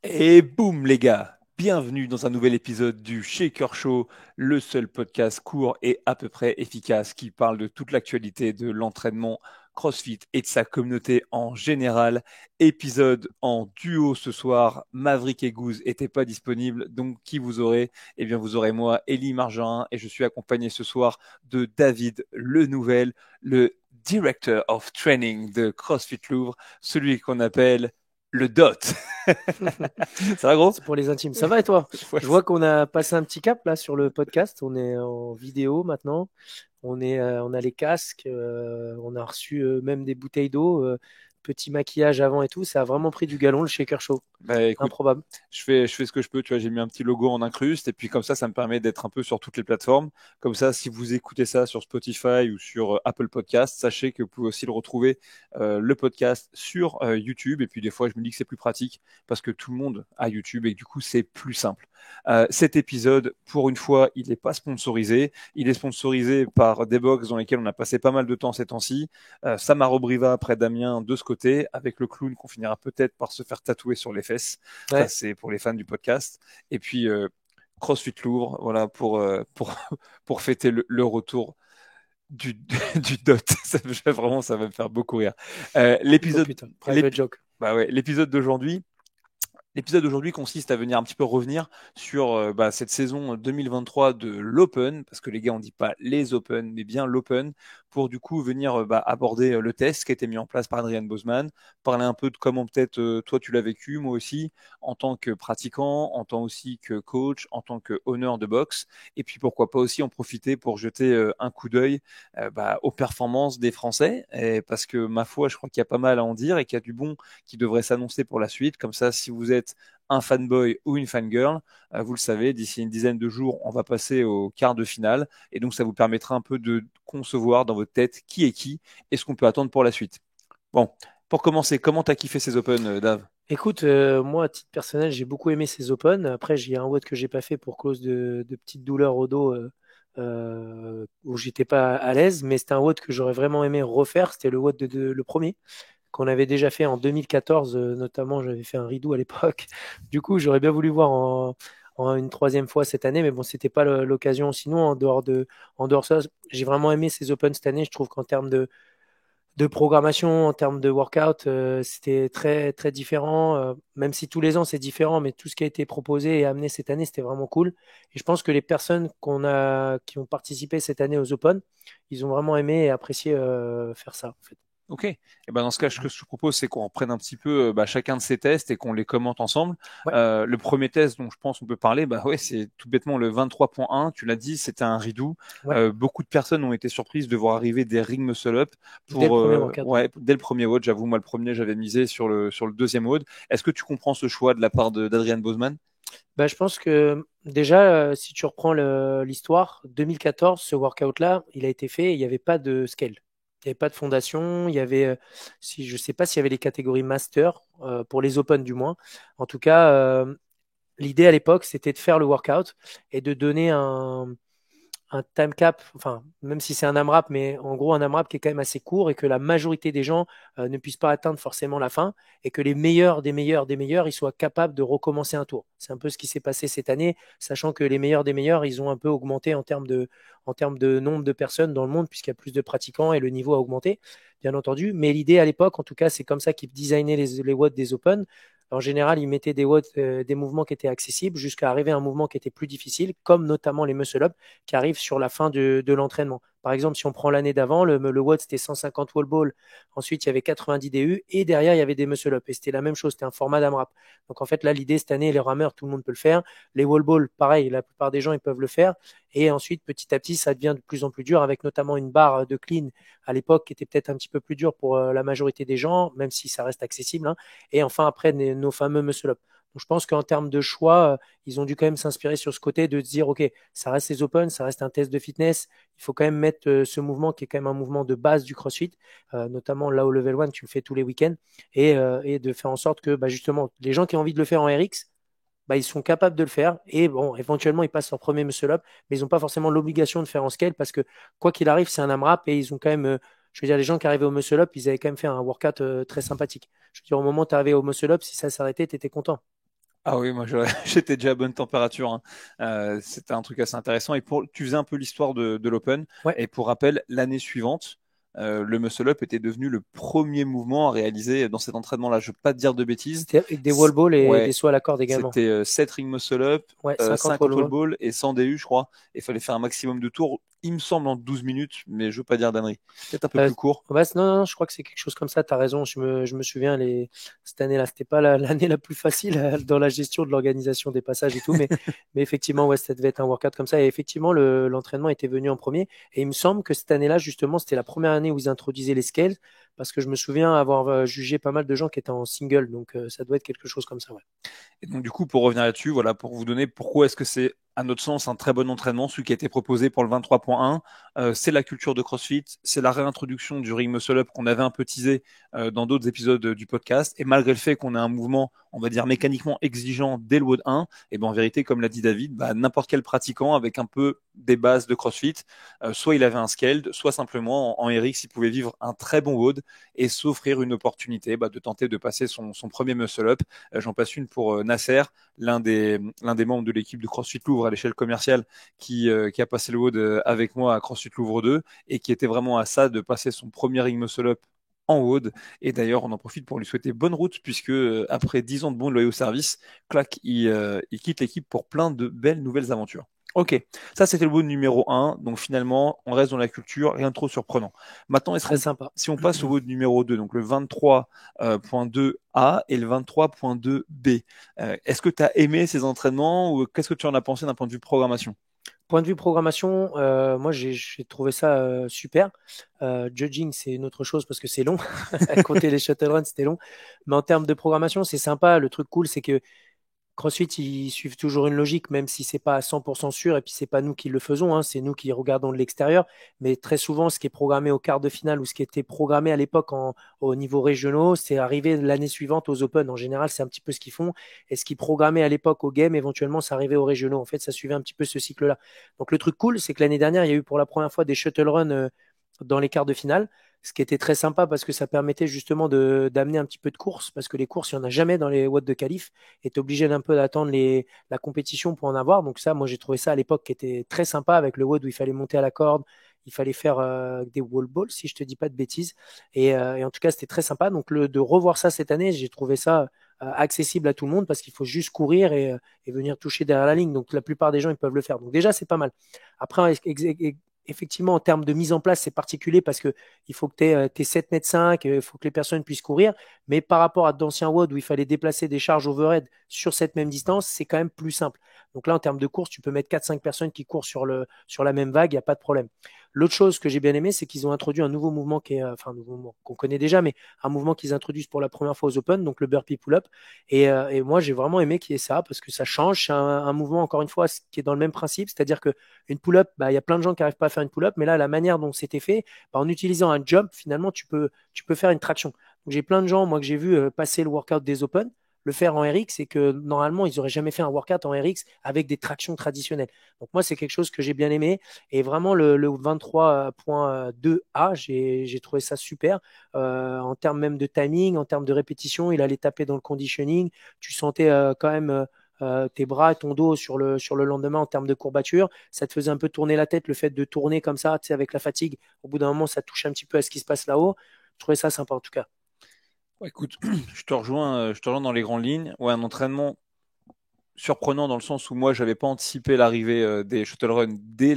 Et boum les gars, bienvenue dans un nouvel épisode du Shaker Show, le seul podcast court et à peu près efficace qui parle de toute l'actualité de l'entraînement CrossFit et de sa communauté en général. Épisode en duo ce soir, Maverick et Goose n'étaient pas disponibles, donc qui vous aurez? Eh bien vous aurez moi, Élie Margerin, et je suis accompagné ce soir de David Le Nouvel, le Director of Training de CrossFit Louvre, celui qu'on appelle le DOT. Ça va, gros? C'est pour les intimes. Ça va et toi? Ouais, Je vois qu'on a passé un petit cap là sur le podcast. On est en vidéo maintenant. On a les casques. On a reçu même des bouteilles d'eau, petit maquillage avant et tout. Ça a vraiment pris du galon le Shaker Show. bah écoute, Improbable. je fais ce que je peux. Tu vois, j'ai mis un petit logo en incruste et puis comme ça me permet d'être un peu sur toutes les plateformes. Comme ça, si vous écoutez ça sur Spotify ou sur Apple Podcast, sachez que vous pouvez aussi le retrouver le podcast sur YouTube. Et puis des fois, je me dis que c'est plus pratique parce que tout le monde a YouTube et que, du coup, c'est plus simple. Cet épisode, pour une fois, il n'est pas sponsorisé. Il est sponsorisé par des box dans lesquels on a passé pas mal de temps ces temps-ci. Samaro Briva après Damien de ce côté, avec le clown qu'on finira peut-être par se faire tatouer sur les fesses. Ça, Ouais. c'est pour les fans du podcast. Et puis, CrossFit Louvre, voilà, pour fêter le retour du, du DOT. Vraiment, ça va me faire beaucoup rire. Oh L'épisode, putain, private joke. bah ouais, l'épisode d'aujourd'hui consiste à venir un petit peu revenir sur cette saison 2023 de l'Open, parce que les gars, on dit pas les Open, mais bien l'Open, pour du coup venir aborder le test qui a été mis en place par Adrian Bozman, parler un peu de comment peut-être toi tu l'as vécu, moi aussi, en tant que pratiquant, en tant aussi que coach, en tant que honneur de boxe, et puis pourquoi pas aussi en profiter pour jeter un coup d'œil aux performances des Français, parce que ma foi, je crois qu'il y a pas mal à en dire et qu'il y a du bon qui devrait s'annoncer pour la suite. Comme ça, si vous êtes un fanboy ou une fangirl, vous le savez, d'ici une dizaine de jours, on va passer au quart de finale. Et donc, ça vous permettra un peu de concevoir dans votre tête qui est qui et ce qu'on peut attendre pour la suite. Bon, pour commencer, comment t'as kiffé ces Open, Dave? Écoute, moi, à titre personnel, j'ai beaucoup aimé ces Open. Après, j'ai un WOD que j'ai pas fait pour cause de petites douleurs au dos où j'étais pas à l'aise, mais c'était un WOD que j'aurais vraiment aimé refaire. C'était le WOD le premier qu'on avait déjà fait en 2014, notamment j'avais fait un redo à l'époque. Du coup, j'aurais bien voulu voir en une troisième fois cette année, mais bon, c'était pas l'occasion. Sinon, en dehors de ça, j'ai vraiment aimé ces Open cette année. Je trouve qu'en termes de programmation, en termes de workout, c'était très très différent. Même si tous les ans c'est différent, mais tout ce qui a été proposé et amené cette année, c'était vraiment cool. Et je pense que les personnes qui ont participé cette année aux Open, ils ont vraiment aimé et apprécié faire ça, en fait. Ok. Et ben dans ce cas, ce que je te propose, c'est qu'on reprenne un petit peu chacun de ces tests et qu'on les commente ensemble. Ouais. Le premier test dont je pense on peut parler, bah ouais, c'est tout bêtement le 23.1. Tu l'as dit, c'était un redo. Ouais. Beaucoup de personnes ont été surprises de voir arriver des ring muscle up Dès le pour premier workout. ouais dès le premier WOD. J'avoue, moi le premier, j'avais misé sur le deuxième WOD. Est-ce que tu comprends ce choix de la part d'Adrian Bozman? Bah, je pense que déjà, si tu reprends l'histoire, 2014, ce workout-là, il a été fait, et il n'y avait pas de scale. Il n'y avait pas de fondation, il y avait, si, je ne sais pas s'il y avait les catégories master, pour les open du moins. En tout cas, l'idée à l'époque, c'était de faire le workout et de donner un time cap, enfin, même si c'est un AMRAP, mais en gros un AMRAP qui est quand même assez court et que la majorité des gens ne puissent pas atteindre forcément la fin et que les meilleurs des meilleurs des meilleurs, ils soient capables de recommencer un tour. C'est un peu ce qui s'est passé cette année, sachant que les meilleurs des meilleurs, ils ont un peu augmenté en termes de nombre de personnes dans le monde, puisqu'il y a plus de pratiquants et le niveau a augmenté, bien entendu. Mais l'idée à l'époque, en tout cas, c'est comme ça qu'ils designaient les watts des Open. En général, ils mettaient des watts, des mouvements qui étaient accessibles jusqu'à arriver à un mouvement qui était plus difficile, comme notamment les muscle-up qui arrivent sur la fin de l'entraînement. Par exemple, si on prend l'année d'avant, le WOD c'était 150 wall ball, ensuite il y avait 90 DU et derrière il y avait des muscle up et c'était la même chose, c'était un format d'AMRAP. Donc en fait là l'idée cette année, les rameurs, tout le monde peut le faire, les wall ball, pareil, la plupart des gens ils peuvent le faire et ensuite petit à petit ça devient de plus en plus dur avec notamment une barre de clean à l'époque qui était peut-être un petit peu plus dure pour la majorité des gens, même si ça reste accessible, hein. Et enfin après nos fameux muscle up. Donc, je pense qu'en termes de choix, ils ont dû quand même s'inspirer sur ce côté de se dire, OK, ça reste les open, ça reste un test de fitness. Il faut quand même mettre ce mouvement qui est quand même un mouvement de base du CrossFit, notamment là au level 1, tu le fais tous les week-ends, et de faire en sorte que bah, justement, les gens qui ont envie de le faire en RX, bah, ils sont capables de le faire. Et bon, éventuellement, ils passent leur premier muscle up, mais ils n'ont pas forcément l'obligation de faire en scale parce que quoi qu'il arrive, c'est un AMRAP et ils ont quand même, je veux dire, les gens qui arrivaient au muscle up, ils avaient quand même fait un workout très sympathique. Je veux dire, au moment où tu arrivais au muscle up, si ça s'arrêtait, tu étais content. Ah oui, moi j'étais déjà à bonne température, hein. C'était un truc assez intéressant. Et tu faisais un peu l'histoire de l'Open. Ouais, Et pour rappel, l'année suivante, le muscle up était devenu le premier mouvement à réaliser dans cet entraînement-là. Je ne veux pas te dire de bêtises. c'était avec des wall balls et des Ouais, sauts à la corde également. c'était 7 ring muscle up, Ouais, 50 wall 50 wall balls. ball et 100 DU, je crois. Il fallait faire un maximum de tours, il me semble en 12 minutes, mais je veux pas dire d'ânerie. Peut-être un peu Euh, plus court. ouais, non, je crois que c'est quelque chose comme ça. T'as raison. Je me souviens, cette année-là, c'était pas l'année la plus facile dans la gestion de l'organisation des passages et tout, mais effectivement, ouais, ça devait être un workout comme ça. Et effectivement, l'entraînement était venu en premier. Et il me semble que cette année-là, justement, c'était la première année où ils introduisaient les scales, parce que je me souviens avoir jugé pas mal de gens qui étaient en single. Donc, ça doit être quelque chose comme ça, ouais. Et donc, du coup, pour revenir là-dessus, voilà, pour vous donner pourquoi est-ce que c'est, à notre sens, un très bon entraînement, celui qui a été proposé pour le 23.1, c'est la culture de CrossFit, c'est la réintroduction du ring muscle up qu'on avait un peu teasé dans d'autres épisodes du podcast. Et malgré le fait qu'on ait un mouvement, on va dire, mécaniquement exigeant dès le WOD 1, et ben en vérité, comme l'a dit David, bah, n'importe quel pratiquant avec un peu des bases de CrossFit, soit il avait un scaled, soit simplement en RX, il pouvait vivre un très bon WOD et s'offrir une opportunité bah, de tenter de passer son premier muscle up. J'en passe une pour Nasser, l'un des membres de l'équipe de CrossFit Louvre à l'échelle commerciale qui a passé le WOD avec moi à CrossFit Louvre 2 et qui était vraiment à ça de passer son premier ring muscle up en WOD. Et d'ailleurs, on en profite pour lui souhaiter bonne route puisque après 10 ans de bons loyaux service, clac, il quitte l'équipe pour plein de belles nouvelles aventures. Ok, ça c'était le WOD numéro 1. Donc finalement, on reste dans la culture, rien de trop surprenant. Maintenant, Très sympa. si on passe au WOD numéro 2, donc le 23.2A et le 23.2B, est-ce que tu as aimé ces entraînements ou qu'est-ce que tu en as pensé d'un point de vue programmation? Point de vue programmation, moi j'ai trouvé ça super. Judging, c'est une autre chose parce que c'est long. À compter les shuttle runs, c'était long. Mais en termes de programmation, c'est sympa. Le truc cool, c'est que CrossFit, ils suivent toujours une logique, même si c'est pas à 100% sûr, et puis c'est pas nous qui le faisons, hein, c'est nous qui regardons de l'extérieur. Mais très souvent, ce qui est programmé au quart de finale ou ce qui était programmé à l'époque au niveau régionaux, c'est arrivé l'année suivante aux Open. En général, c'est un petit peu ce qu'ils font. Et ce qui est programmé à l'époque au Game, éventuellement, ça arrivait aux régionaux. En fait, ça suivait un petit peu ce cycle-là. Donc le truc cool, c'est que l'année dernière, il y a eu pour la première fois des shuttle runs dans les quarts de finale, ce qui était très sympa parce que ça permettait justement d'amener un petit peu de course, parce que les courses, il n'y en a jamais dans les watts de qualif, et tu es obligé d'un peu d'attendre la compétition pour en avoir. Donc ça, moi j'ai trouvé ça à l'époque qui était très sympa avec le WOD où il fallait monter à la corde, il fallait faire des wall balls, si je te dis pas de bêtises. Et en tout cas, c'était très sympa. Donc de revoir ça cette année, j'ai trouvé ça accessible à tout le monde parce qu'il faut juste courir et venir toucher derrière la ligne. Donc la plupart des gens, ils peuvent le faire. Donc déjà, c'est pas mal. Après, effectivement, en termes de mise en place, c'est particulier parce que il faut que tu aies 7 mètres 5, il faut que les personnes puissent courir. Mais par rapport à d'anciens WOD où il fallait déplacer des charges overhead sur cette même distance, c'est quand même plus simple. Donc là, en termes de course, tu peux mettre 4-5 personnes qui courent sur la même vague, il n'y a pas de problème. L'autre chose que j'ai bien aimé, c'est qu'ils ont introduit un nouveau mouvement qui est, enfin, un nouveau mouvement qu'on connaît déjà, mais un mouvement qu'ils introduisent pour la première fois aux Open, donc le burpee pull-up. Et moi, j'ai vraiment aimé qu'il y ait ça parce que ça change. C'est un mouvement, encore une fois, qui est dans le même principe, c'est-à-dire que une pull-up, bah, il y a plein de gens qui n'arrivent pas à faire une pull-up, mais là, la manière dont c'était fait, bah, en utilisant un jump, finalement, tu peux faire une traction. Donc, j'ai plein de gens, moi, que j'ai vu passer le workout des Open, le faire en RX, et que normalement, ils n'auraient jamais fait un workout en RX avec des tractions traditionnelles. Donc, moi, c'est quelque chose que j'ai bien aimé. Et vraiment, le 23.2A, j'ai trouvé ça super. En termes même de timing, en termes de répétition, il allait taper dans le conditioning. Tu sentais quand même tes bras et ton dos sur le lendemain en termes de courbature. Ça te faisait un peu tourner la tête, le fait de tourner comme ça, tu sais, avec la fatigue. Au bout d'un moment, ça touche un petit peu à ce qui se passe là-haut. Je trouvais ça sympa en tout cas. Ouais, écoute, je te rejoins dans les grandes lignes. Ouais, un entraînement surprenant dans le sens où moi, j'avais pas anticipé l'arrivée des shuttle runs dès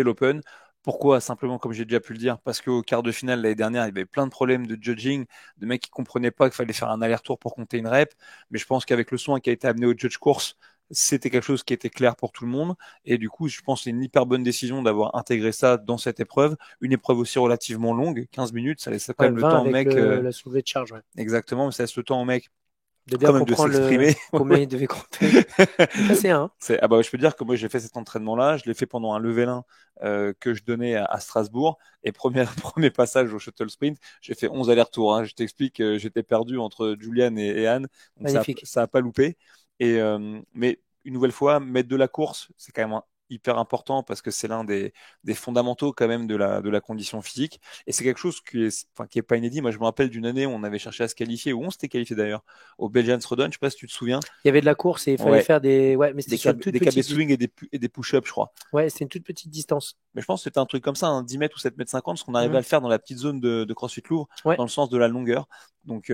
l'Open. Pourquoi? Simplement, comme j'ai déjà pu le dire, parce qu'au quart de finale l'année dernière, il y avait plein de problèmes de judging, de mecs qui comprenaient pas qu'il fallait faire un aller-retour pour compter une rep. Mais je pense qu'avec le soin qui a été amené au judge course, c'était quelque chose qui était clair pour tout le monde. Et du coup, je pense que c'est une hyper bonne décision d'avoir intégré ça dans cette épreuve. Une épreuve aussi relativement longue, 15 minutes, ça laisse quand Ouais, même le 20 temps au avec mec, la soulevée de charge. Ouais. exactement, mais ça laisse le temps au mec De bien quand même de comprendre s'exprimer. combien il devait compter. Donc là, c'est un. Hein. Ah bah, je peux dire que moi j'ai fait cet entraînement-là, je l'ai fait pendant un level 1 que je donnais à Strasbourg et premier passage au shuttle sprint, j'ai fait 11 allers-retours. Hein. Je t'explique, j'étais perdu entre Julian et Anne, donc Magnifique. ça a pas loupé. Mais une nouvelle fois, mettre de la course, c'est quand même hyper important parce que c'est l'un des fondamentaux quand même de la condition physique. Et c'est quelque chose qui est pas inédit. Moi, je me rappelle d'une année où on avait cherché à se qualifier, où on s'était qualifié d'ailleurs, au Belgian Throwdown. Je sais pas si tu te souviens. Il y avait de la course et il fallait Ouais, faire des. Ouais, mais c'était sur une toute des KB petite. swing et des push-ups, je crois. Ouais, c'était une toute petite distance. Mais je pense que c'était un truc comme ça, 10 mètres ou 7 mètres 50, parce qu'on arrivait à Mhm. le faire dans la petite zone de CrossFit Louvre, Ouais. dans le sens de la longueur. Donc,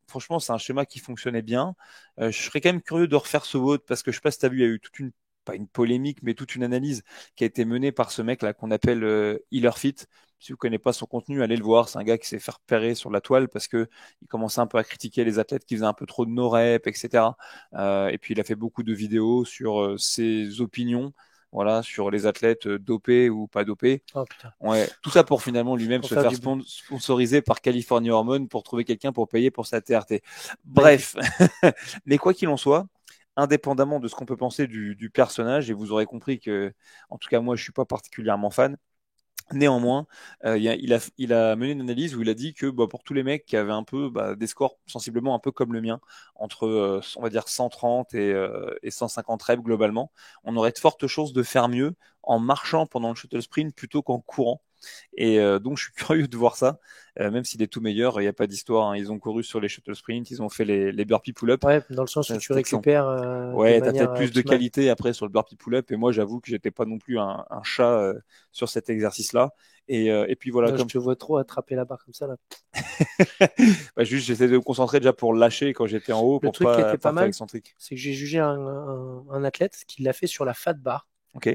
franchement, c'est un schéma qui fonctionnait bien. Je serais quand même curieux de refaire ce vote, parce que je sais pas si tu as vu, il y a eu toute une, pas une polémique, mais toute une analyse qui a été menée par ce mec là qu'on appelle Healer Fit. Si vous connaissez pas son contenu, allez le voir. C'est un gars qui s'est fait repérer sur la toile parce que il commençait un peu à critiquer les athlètes qui faisaient un peu trop de no-reps, etc. Et puis il a fait beaucoup de vidéos sur ses opinions, voilà, sur les athlètes dopés ou pas dopés. Oh putain. Ouais, tout ça pour finalement lui-même Pour se faire faire du bien. sponsoriser par California Hormone pour trouver quelqu'un pour payer pour sa TRT. Magnifique. Bref, mais quoi qu'il en soit, indépendamment de ce qu'on peut penser du personnage, et vous aurez compris que, en tout cas moi, je suis pas particulièrement fan. Néanmoins, il a mené une analyse où il a dit que bah, pour tous les mecs qui avaient un peu des scores sensiblement un peu comme le mien, entre on va dire 130 et 150 reps globalement, on aurait de fortes chances de faire mieux en marchant pendant le shuttle sprint plutôt qu'en courant. Et donc je suis curieux de voir ça, même s'il est tout meilleur, il n'y a pas d'histoire, hein. Ils ont couru sur les shuttle sprint, ils ont fait les burpee pull-up, Ouais, dans le sens où tu c'est excellent. récupères de Ouais, t'as manière peut-être plus de optimale. qualité après sur le burpee pull-up, et moi j'avoue que j'étais pas non plus un chat sur cet exercice-là. Et puis voilà, Là, je comme te vois trop attraper la barre comme ça là. juste j'essaie de me concentrer déjà pour lâcher quand j'étais en haut Le pour truc qui était pas pas faire mal, excentrique. c'est que j'ai jugé un athlète qui l'a fait sur la fat bar. Ok,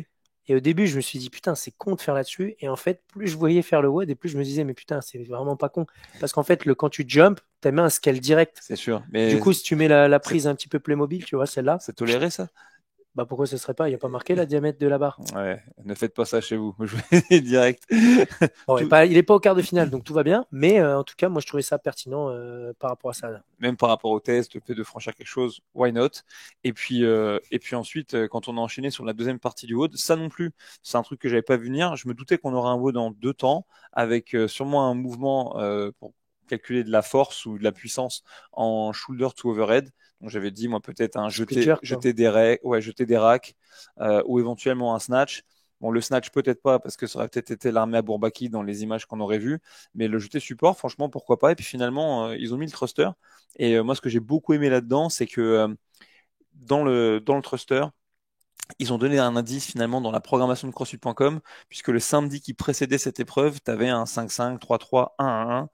Et au début, je me suis dit, putain, c'est con de faire là-dessus. Et en fait, plus je voyais faire le WOD, et plus je me disais, mais putain, c'est vraiment pas con. Parce qu'en fait, quand tu jump, ta main, un scale direct. c'est sûr, Du mais coup, si tu mets la c'est prise un petit peu Playmobil, tu vois, celle-là, c'est toléré ça? bah pourquoi ce serait pas? Il n'y a pas marqué la diamètre de la barre. Ouais, ne faites pas ça chez vous. Je vais direct. Bon, Tout, il est pas au quart de finale, donc tout va bien. Mais en tout cas, moi, je trouvais ça pertinent par rapport à ça. même par rapport au test, le fait de franchir quelque chose, why not? Et puis ensuite, quand on a enchaîné sur la deuxième partie du WOD, ça non plus, c'est un truc que j'avais pas vu venir. Je me doutais qu'on aurait un WOD en 2 temps, avec sûrement un mouvement pour calculer de la force ou de la puissance en shoulder to overhead. Donc j'avais dit moi peut-être un Split jerk, quoi. jeter des racks ou éventuellement un snatch. Bon, le snatch peut-être pas parce que ça aurait peut-être été l'armée à Bourbaki dans les images qu'on aurait vues, mais le jeter support, franchement, pourquoi pas. Et puis finalement, ils ont mis le thruster. Et moi, ce que j'ai beaucoup aimé là-dedans, c'est que dans le thruster, ils ont donné un indice finalement dans la programmation de CrossFit.com, puisque le samedi qui précédait cette épreuve, tu avais un 5-5, 3-3, 1-1-1.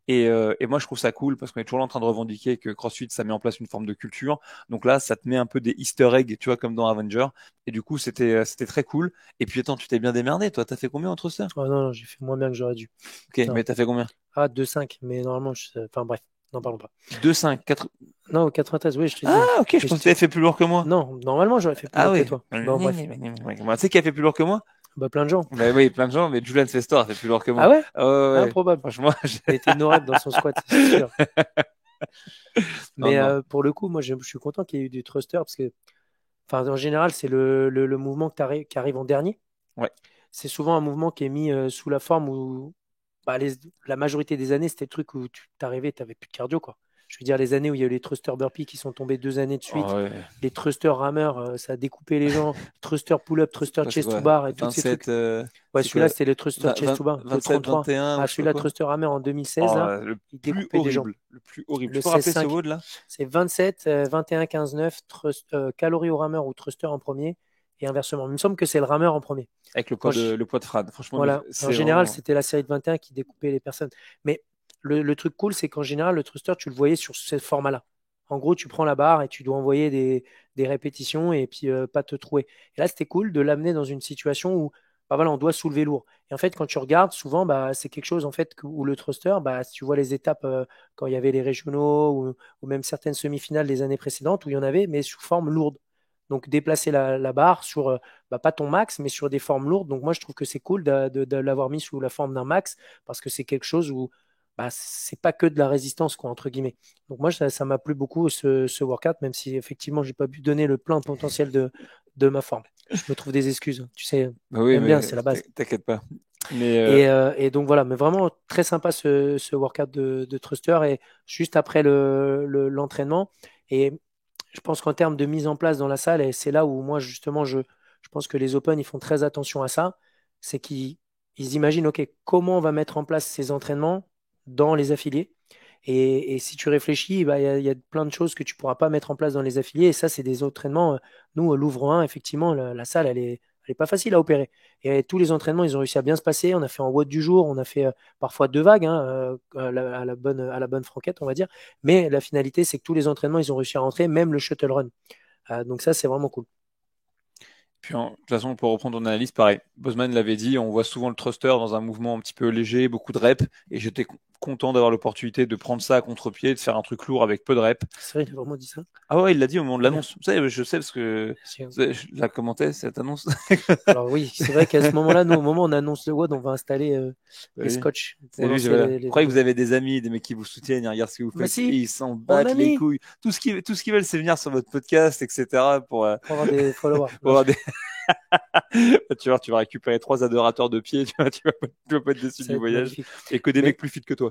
Et moi, je trouve ça cool parce qu'on est toujours là en train de revendiquer que CrossFit, ça met en place une forme de culture. Donc là, ça te met un peu des Easter eggs, tu vois, comme dans Avenger. Et du coup, c'était très cool. Et puis, attends, tu t'es bien démerdé, toi. T'as fait combien en thruster? Oh non, non, j'ai fait moins bien que j'aurais dû. Ok, Non. mais t'as fait combien? Ah, 2,5. Mais normalement, enfin bref, n'en parlons pas. 2-5, 4. Non, 93, oui, je te Ah, dis. ok, je Mais pensais que t'avais fait plus lourd que moi. non, normalement, j'aurais fait plus Ah lourd que oui. toi. Bon, bref. Tu sais qui a fait plus lourd que moi? Bah, plein de gens. Bah oui, plein de gens, mais Julian Festor a fait plus lourd que Ah moi. ouais? Ah ouais, ouais. Improbable. Franchement, Il a été no rep dans son squat, c'est sûr. non, Mais non. pour le coup, moi, je suis content qu'il y ait eu du thruster parce que, enfin, en général, c'est le mouvement qui arrive en dernier. Ouais. C'est souvent un mouvement qui est mis sous la forme où bah, la majorité des années, c'était le truc où tu t'arrivais, tu n'avais plus de cardio, quoi. Je veux dire, les années où il y a eu les thruster burpees qui sont tombés 2 années de suite, Oh, ouais. les thruster rameurs, ça a découpé les gens, thruster pull-up, thruster C'est chest to quoi? bar et tous ces trucs. 27, Ouais, c'est celui-là, quoi? c'était le thruster chest to bar, le 27, 33. 21 ou Ah, je sais pas celui-là, quoi. thruster rameur en 2016, Oh, là, le il plus découpait des gens. horrible. Le plus horrible. Le Tu peux rappeler ce 16-5, WOD là? c'est 27, 21, 15, 9, calories au rameur ou thruster en premier, et inversement. Il me semble que c'est le rameur en premier. Avec Quand je, le poids de Frad. Franchement, voilà. En c'est général, vraiment. c'était la série de 21 qui découpait les personnes. Mais le truc cool, c'est qu'en général, le thruster, tu le voyais sur ce format-là. En gros, tu prends la barre et tu dois envoyer des répétitions et puis pas te trouer. Et là, c'était cool de l'amener dans une situation où bah voilà, on doit soulever lourd. Et en fait, quand tu regardes, souvent, bah, c'est quelque chose en fait, où le thruster, bah, si tu vois les étapes quand il y avait les régionaux ou même certaines semi-finales des années précédentes, où il y en avait, mais sous forme lourde. Donc déplacer la barre sur, bah, pas ton max, mais sur des formes lourdes. Donc moi, je trouve que c'est cool de l'avoir mis sous la forme d'un max, parce que c'est quelque chose où bah, c'est pas que de la résistance, quoi, entre guillemets. Donc moi, ça m'a plu beaucoup ce workout, même si effectivement, j'ai pas pu donner le plein potentiel de ma forme. Je me trouve des excuses. Tu sais, Bah oui, j'aime bien, mais c'est la base. t'inquiète pas. Mais Et donc voilà, mais vraiment très sympa ce workout de thruster et juste après l'entraînement. Et je pense qu'en termes de mise en place dans la salle, et c'est là où moi justement je je pense que les Open, ils font très attention à ça. C'est qu'ils imaginent, OK, comment on va mettre en place ces entraînements dans les affiliés. Et si tu réfléchis, bah, il y a plein de choses que tu pourras pas mettre en place dans les affiliés. Et ça, c'est des entraînements. Nous, Louvre 1, effectivement, la salle, elle est pas facile à opérer. Et tous les entraînements, ils ont réussi à bien se passer. On a fait en WOD du jour, on a fait parfois deux vagues, hein, à la bonne franquette, on va dire. Mais la finalité, c'est que tous les entraînements, ils ont réussi à rentrer, même le shuttle run. Donc ça, c'est vraiment cool. Puis, de toute façon, pour reprendre ton analyse, pareil. Bosman l'avait dit, on voit souvent le thruster dans un mouvement un petit peu léger, beaucoup de reps, et j'étais content d'avoir l'opportunité de prendre ça à contre-pied, de faire un truc lourd avec peu de reps. C'est vrai, il a vraiment dit ça. Ah ouais, il l'a dit au moment de Ouais. l'annonce. Vous savez, je sais parce que je la commentais, cette annonce. Alors oui, c'est vrai qu'à ce moment-là, nous, au moment où on annonce le WOD, on va installer les Oui. scotch pour C'est lui, lancer voilà. Vous les croyez que vous trucs. avez des amis, des mecs qui vous soutiennent, ils regardent ce que vous Mais faites, et si, ils s'en on battent a les mis couilles. Tout ce qu'ils veulent, c'est venir sur votre podcast, etc. pour avoir des followers. pour Non, avoir des... tu vois, tu vas récupérer 3 adorateurs de pied, tu vas pas être déçu ça du va être voyage, magnifique. et que des mecs Mais plus fit que toi.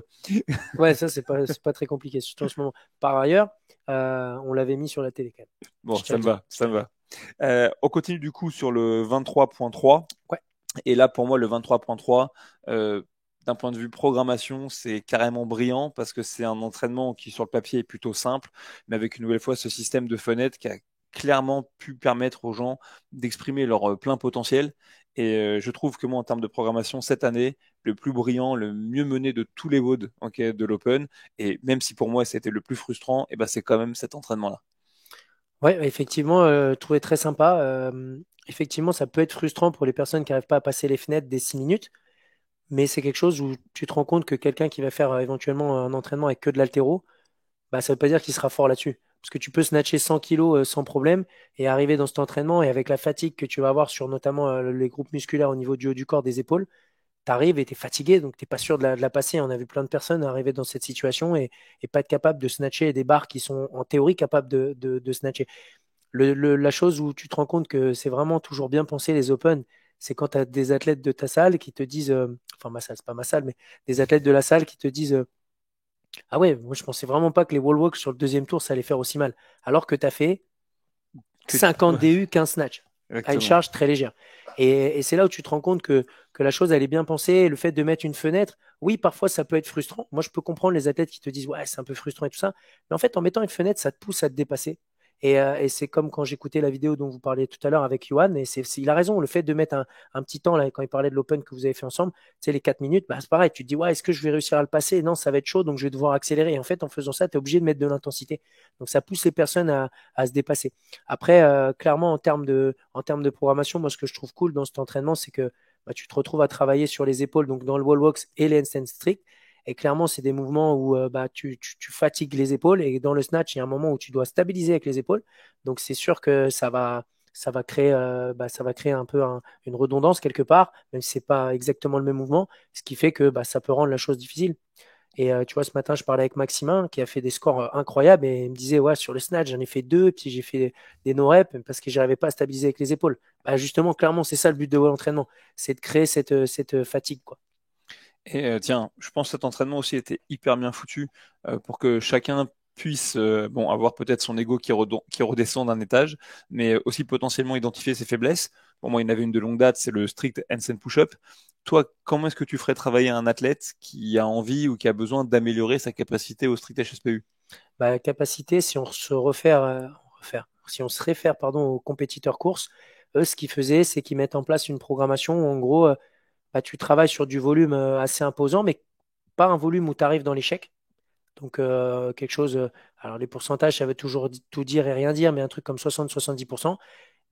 ouais, ça, c'est pas très compliqué, surtout en ce moment. Par ailleurs, on l'avait mis sur la télé quand même. Bon, Je tiens à ça le me dire. va, ça me va. On continue du coup sur le 23.3. Ouais. Et là, pour moi, le 23.3, d'un point de vue programmation, c'est carrément brillant parce que c'est un entraînement qui, sur le papier, est plutôt simple, mais avec une nouvelle fois ce système de fenêtres qui a clairement pu permettre aux gens d'exprimer leur plein potentiel. Et je trouve que moi, en termes de programmation, cette année, le plus brillant, le mieux mené de tous les WOD de l'Open, et même si pour moi c'était le plus frustrant, et ben c'est quand même cet entraînement-là. Ouais, effectivement, trouvé très sympa. Effectivement, ça peut être frustrant pour les personnes qui n'arrivent pas à passer les fenêtres des 6 minutes, mais c'est quelque chose où tu te rends compte que quelqu'un qui va faire éventuellement un entraînement avec que de l'haltéro, bah, ça veut pas dire qu'il sera fort là-dessus. Parce que tu peux snatcher 100 kilos sans problème et arriver dans cet entraînement et avec la fatigue que tu vas avoir sur notamment les groupes musculaires au niveau du haut du corps, des épaules, tu arrives et tu es fatigué, donc tu n'es pas sûr de la passer. On a vu plein de personnes arriver dans cette situation et pas être capable de snatcher des barres qui sont en théorie capables de snatcher. La chose où tu te rends compte que c'est vraiment toujours bien pensé les Open, c'est quand tu as des athlètes de ta salle qui te disent, enfin ma salle, c'est pas ma salle, mais des athlètes de la salle qui te disent ah ouais, moi je pensais vraiment pas que les wall walks sur le deuxième tour ça allait faire aussi mal. Alors que tu as fait Que- 50 ouais, DU, 15 snatch à une exactement. charge très légère. Et c'est là où tu te rends compte que la chose elle est bien pensée. Le fait de mettre une fenêtre, oui, parfois ça peut être frustrant. Moi je peux comprendre les athlètes qui te disent ouais, c'est un peu frustrant et tout ça. Mais en fait, en mettant une fenêtre, ça te pousse à te dépasser. Et c'est comme quand j'écoutais la vidéo dont vous parliez tout à l'heure avec Johan, et il a raison, le fait de mettre un petit temps, là, quand il parlait de l'Open que vous avez fait ensemble, c'est les 4 minutes, bah, c'est pareil, tu te dis, ouais, est-ce que je vais réussir à le passer? Non, ça va être chaud, donc je vais devoir accélérer. Et en fait, en faisant ça, tu es obligé de mettre de l'intensité. Donc ça pousse les personnes à se dépasser. Après, clairement, en termes de programmation, moi, ce que je trouve cool dans cet entraînement, c'est que bah, tu te retrouves à travailler sur les épaules, donc dans le wall walks et les handstand strict. Et clairement, c'est des mouvements où bah, tu fatigues les épaules. Et dans le snatch, il y a un moment où tu dois stabiliser avec les épaules. Donc, c'est sûr que ça va créer un peu une redondance quelque part, même si c'est pas exactement le même mouvement, ce qui fait que bah, ça peut rendre la chose difficile. Et tu vois, ce matin, je parlais avec Maximin qui a fait des scores incroyables et il me disait, ouais, sur le snatch, j'en ai fait deux, puis j'ai fait des no-reps parce que j'arrivais pas à stabiliser avec les épaules. Bah, justement, clairement, c'est ça le but de l'entraînement, c'est de créer cette fatigue, quoi. Et tiens, je pense que cet entraînement aussi était hyper bien foutu pour que chacun puisse bon, avoir peut-être son ego qui redescend d'un étage, mais aussi potentiellement identifier ses faiblesses. Pour moi, il y en avait une de longue date, c'est le strict handstand push-up. Toi, comment est-ce que tu ferais travailler un athlète qui a envie ou qui a besoin d'améliorer sa capacité au strict HSPU? Bah, capacité, si on se si on se réfère, pardon, aux compétiteurs course, eux, ce qu'ils faisaient, c'est qu'ils mettent en place une programmation où, en gros, bah, tu travailles sur du volume assez imposant, mais pas un volume où tu arrives dans l'échec. Donc, quelque chose, alors les pourcentages, ça veut toujours tout dire et rien dire, mais un truc comme 60-70%.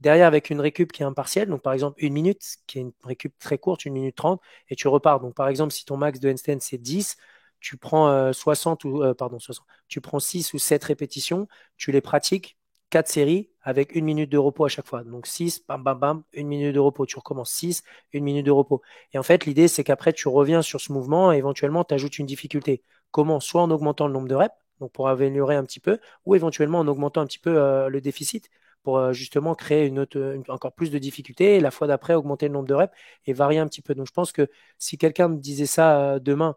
Derrière, avec une récup qui est impartielle, donc par exemple une minute, qui est une récup très courte, 1 minute 30, et tu repars. Donc par exemple, si ton max de handstand c'est 10, tu prends 60 ou pardon, 60, tu prends 6 ou 7 répétitions, tu les pratiques, 4 séries avec 1 minute de repos à chaque fois. Donc 6, bam, bam, bam, 1 minute de repos. Tu recommences 6, 1 minute de repos. Et en fait, l'idée, c'est qu'après, tu reviens sur ce mouvement et éventuellement, tu ajoutes une difficulté. Comment? Soit en augmentant le nombre de reps, donc pour améliorer un petit peu, ou éventuellement en augmentant un petit peu le déficit pour justement créer encore plus de difficultés et la fois d'après augmenter le nombre de reps et varier un petit peu. Donc je pense que si quelqu'un me disait ça demain,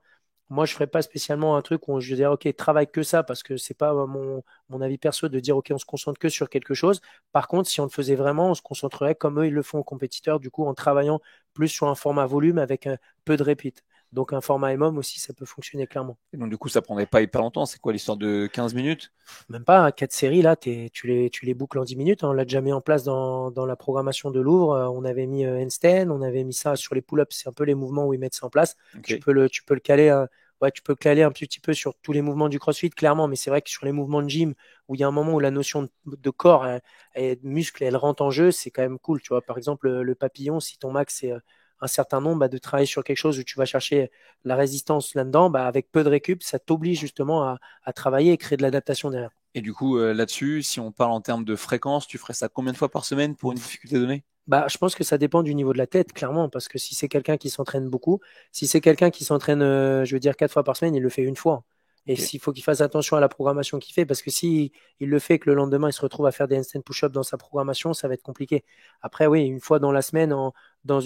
Moi, je ferais pas spécialement un truc où je dirais, OK, travaille que ça, parce que c'est pas mon avis perso de dire, OK, on se concentre que sur quelque chose. Par contre, si on le faisait vraiment, on se concentrerait comme eux, ils le font aux compétiteurs, du coup, en travaillant plus sur un format volume avec peu de repeat. Donc, un format MM aussi, ça peut fonctionner clairement. Et donc, du coup, ça prendrait pas hyper longtemps. C'est quoi l'histoire de 15 minutes? Même pas, hein, 4 séries, là, tu les boucles en 10 minutes, hein. On l'a déjà mis en place dans la programmation de Louvre. On avait mis handstand, on avait mis ça sur les pull-ups. C'est un peu les mouvements où ils mettent ça en place. Tu Ok. peux le, tu peux le caler, ouais, tu peux le caler un petit peu sur tous les mouvements du CrossFit, clairement. Mais c'est vrai que sur les mouvements de gym, où il y a un moment où la notion de corps et de muscle, elle rentre en jeu, c'est quand même cool. Tu vois, par exemple, le papillon, si ton max c'est un certain nombre, bah, de travailler sur quelque chose où tu vas chercher la résistance là-dedans, bah, avec peu de récup, ça t'oblige justement à travailler et créer de l'adaptation derrière. Et du coup, là-dessus, si on parle en termes de fréquence, tu ferais ça combien de fois par semaine pour une difficulté donnée? Bah, je pense que ça dépend du niveau de la tête, clairement, parce que si c'est quelqu'un qui s'entraîne beaucoup, si c'est quelqu'un qui s'entraîne, je veux dire, 4 fois par semaine, il le fait une fois. Et Ok. s'il faut qu'il fasse attention à la programmation qu'il fait, parce que si il le fait et que le lendemain, il se retrouve à faire des handstand push-up dans sa programmation, ça va être compliqué. Après, oui, une fois dans la semaine, dans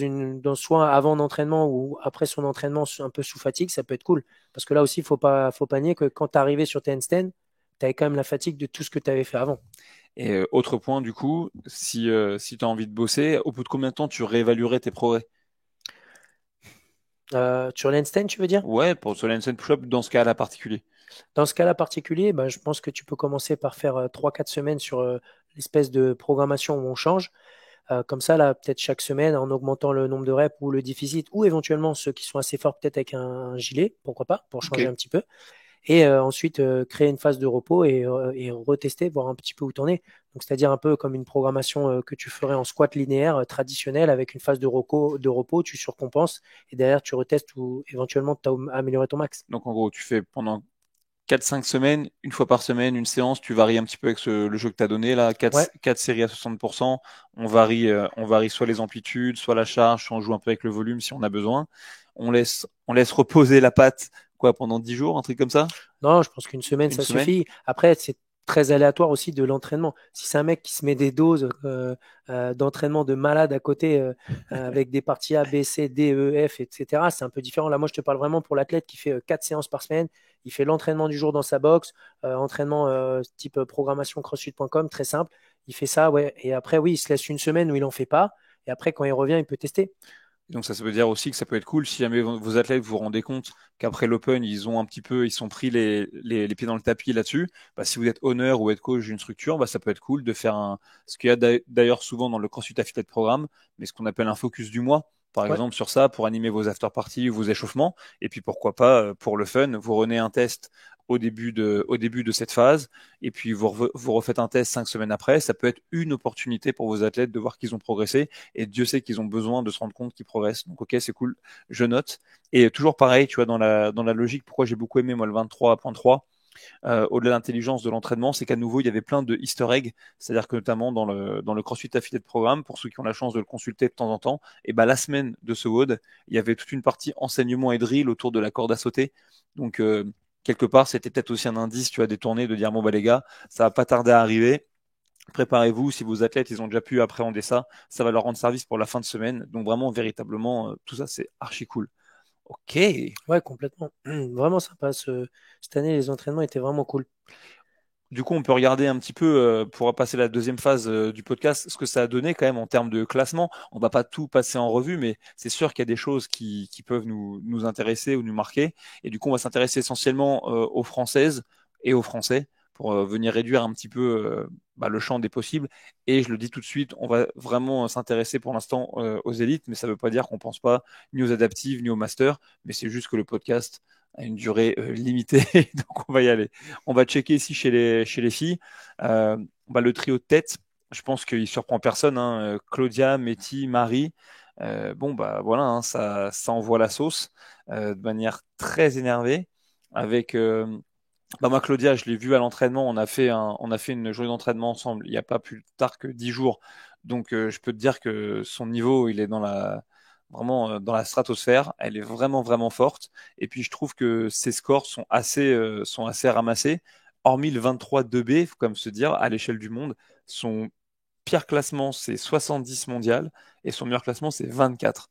soit avant l'entraînement ou après son entraînement, un peu sous fatigue, ça peut être cool. Parce que là aussi, faut pas nier que quand tu arrivé sur tes handstands, tu avais quand même la fatigue de tout ce que tu avais fait avant. Et autre point, du coup, si tu as envie de bosser, au bout de combien de temps tu réévaluerais tes progrès? Sur l'handstand, tu veux dire? Ouais, pour sur handstand push-up, dans ce cas-là particulier. Dans ce cas-là particulier, ben, je pense que tu peux commencer par faire 3, 4 semaines sur l'espèce de programmation où on change. Comme ça, là, peut-être chaque semaine, en augmentant le nombre de reps ou le déficit, ou éventuellement ceux qui sont assez forts, peut-être avec un gilet, pourquoi pas, pour Ok. changer un petit peu. Et ensuite, créer une phase de repos et retester, voir un petit peu où tu en es. Donc, c'est-à-dire un peu comme une programmation que tu ferais en squat linéaire traditionnel avec une phase de repos, tu surcompenses et derrière, tu retestes ou éventuellement tu as amélioré ton max. Donc en gros, tu fais pendant 4 5 semaines, une fois par semaine, une séance, tu varies un petit peu avec le jeu que tu as donné là, Ouais. quatre séries à 60%. On varie soit les amplitudes, soit la charge, soit on joue un peu avec le volume si on a besoin. On laisse reposer la patte quoi pendant 10 jours, un truc comme ça? Non, je pense qu'une semaine, Une ça semaine? suffit. Après, c'est très aléatoire aussi de l'entraînement. Si c'est un mec qui se met des doses d'entraînement de malade à côté avec des parties A, B, C, D, E, F, etc., c'est un peu différent. Là, moi, je te parle vraiment pour l'athlète qui fait 4 séances par semaine. Il fait l'entraînement du jour dans sa box, entraînement type programmation crossfit.com, très simple. Il fait ça, ouais. Et après, oui, il se laisse une semaine où il n'en fait pas. Et après, quand il revient, il peut tester. Donc ça veut dire aussi que ça peut être cool si jamais vos athlètes vous vous rendez compte qu'après l'Open, ils sont pris les pieds dans le tapis là-dessus. Bah, si vous êtes honneur ou head coach d'une structure, bah, ça peut être cool de faire ce qu'il y a d'ailleurs souvent dans le CrossFit Affiliate Programme, mais ce qu'on appelle un focus du mois. Par Ouais. exemple, sur ça, pour animer vos after-parties ou vos échauffements. Et puis, pourquoi pas, pour le fun, vous renez un test au début de cette phase. Et puis, vous refaites un test 5 semaines après. Ça peut être une opportunité pour vos athlètes de voir qu'ils ont progressé et Dieu sait qu'ils ont besoin de se rendre compte qu'ils progressent. Donc ok, c'est cool, je note. Et toujours pareil, tu vois, dans la logique, pourquoi j'ai beaucoup aimé moi le 23.3, au-delà de l'intelligence de l'entraînement, c'est qu'à nouveau, il y avait plein de easter eggs, c'est-à-dire que notamment dans le CrossFit Affiliate Programme, pour ceux qui ont la chance de le consulter de temps en temps, et ben la semaine de ce WOD, il y avait toute une partie enseignement et drill autour de la corde à sauter. Donc quelque part, c'était peut-être aussi un indice, tu as détourné de dire bon bah les gars, ça va pas tarder à arriver. Préparez-vous, si vos athlètes ils ont déjà pu appréhender ça, ça va leur rendre service pour la fin de semaine. Donc vraiment, véritablement, tout ça c'est archi cool. Ok. Ouais, complètement. Vraiment sympa. Cette année, les entraînements étaient vraiment cool. Du coup, on peut regarder un petit peu, pour passer la deuxième phase du podcast, ce que ça a donné quand même en termes de classement. On va pas tout passer en revue, mais c'est sûr qu'il y a des choses qui peuvent nous intéresser ou nous marquer. Et du coup, on va s'intéresser essentiellement aux Françaises et aux Français pour venir réduire un petit peu bah, le champ des possibles. Et je le dis tout de suite, on va vraiment s'intéresser pour l'instant aux élites, mais ça ne veut pas dire qu'on pense pas ni aux adaptives ni aux masters, mais c'est juste que le podcast a une durée limitée, donc on va y aller. On va checker ici chez les filles. Bah, le trio de tête, je pense qu'il surprend personne, hein. Claudia, Métis, Marie. Bon, bah voilà, hein, ça envoie la sauce de manière très énervée. Avec bah, moi, Claudia, je l'ai vue à l'entraînement. On a fait une journée d'entraînement ensemble il n'y a pas plus tard que 10 jours. Donc, je peux te dire que son niveau, il est vraiment dans la stratosphère. Elle est vraiment, vraiment forte. Et puis, je trouve que ses scores sont assez ramassés. Hormis le 23 2B, faut quand même se dire, à l'échelle du monde, son pire classement, c'est 70 mondial et son meilleur classement, c'est 24.